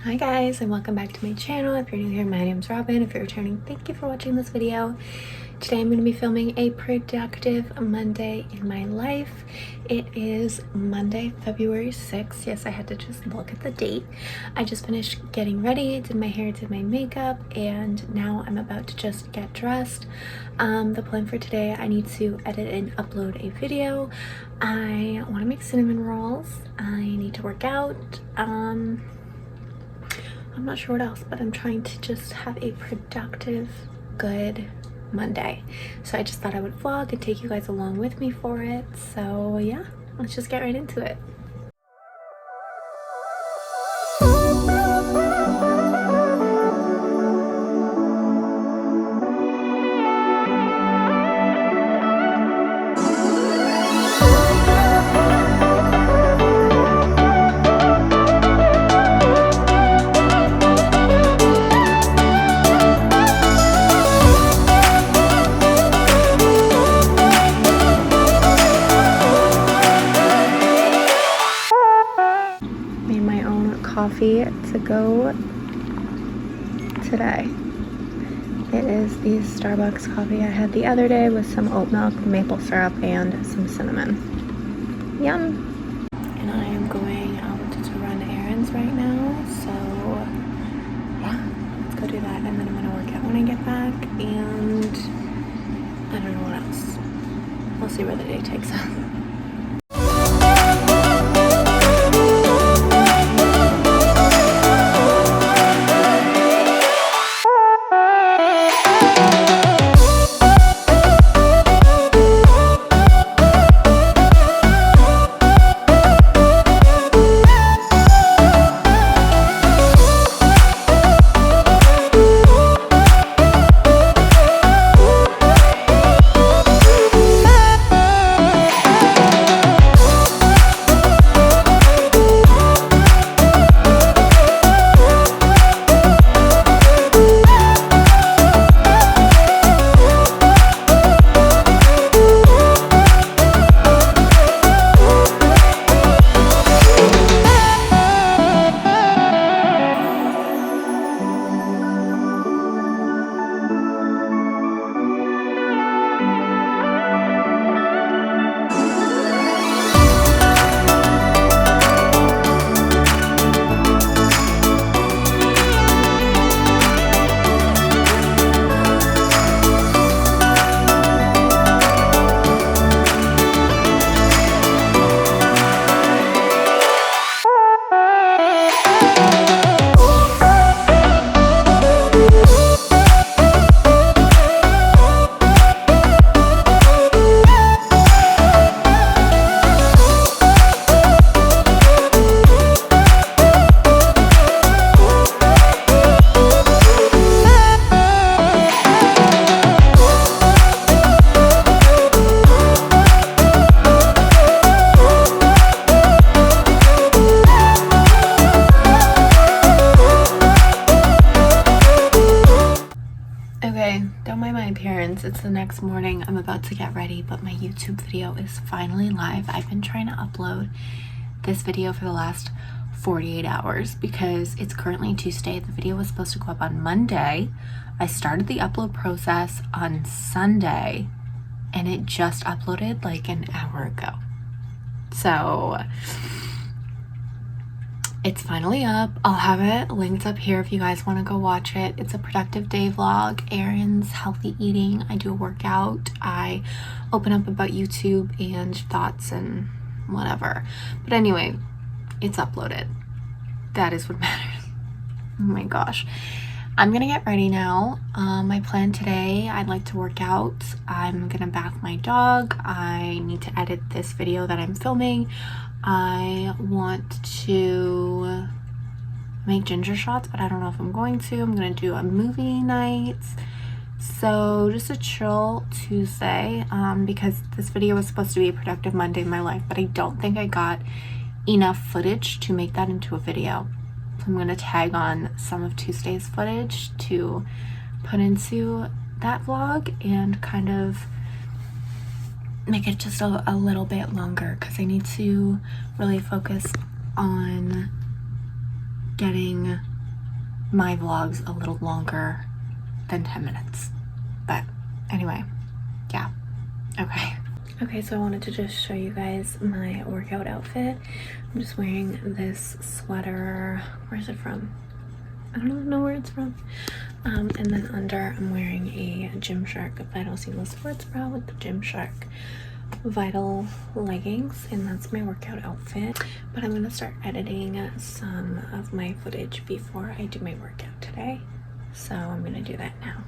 Hi guys, and welcome back to my channel. If you're new here, my name's Robin. If you're returning, thank you for watching this video. Today I'm going to be filming a productive Monday in my life. It is Monday, February 6th. Yes, I had to just look at the date. I just finished getting ready, did my hair, did my makeup, and now I'm about to just get dressed. The plan for today, I need to edit and upload a video. I want to make cinnamon rolls. I need to work out. I'm not sure what else, but I'm trying to just have a productive, good Monday. So I just thought I would vlog and take you guys along with me for it. So yeah, let's just get right into it. Coffee to go today. It is the Starbucks coffee I had the other day with some oat milk, maple syrup, and some cinnamon. Yum! And I am going out to run errands right now, so yeah, let's go do that, and then I'm gonna work out when I get back, and I don't know what else. We'll see where the day takes us. Don't mind my appearance. It's the next morning. I'm about to get ready, but my YouTube video is finally live. I've been trying to upload this video for the last 48 hours because it's currently Tuesday. The video was supposed to go up on Monday. I started the upload process on Sunday and it just uploaded like an hour ago. So it's finally up. I'll have it linked up here if you guys want to go watch it. It's a productive day vlog, errands, healthy eating. I do a workout. I open up about YouTube and thoughts and whatever. But anyway, it's uploaded. That is what matters. Oh my gosh. I'm gonna get ready now. My plan today, I'd like to work out. I'm gonna bath my dog. I need to edit this video that I'm filming. I want to make ginger shots, but I don't know if I'm going to. I'm gonna do a movie night. So just a chill Tuesday, because this video was supposed to be a productive Monday in my life, but I don't think I got enough footage to make that into a video. So I'm gonna tag on some of Tuesday's footage to put into that vlog and kind of make it just a little bit longer, because I need to really focus on getting my vlogs a little longer than 10 minutes. But anyway, yeah, okay. Okay, so I wanted to just show you guys my workout outfit. I'm just wearing this sweater. Where is it from? I don't even know where it's from. And then under, I'm wearing a Gymshark Vital Seamless Sports Bra with the Gymshark Vital leggings, and that's my workout outfit. But I'm gonna start editing some of my footage before I do my workout today. So I'm gonna do that now.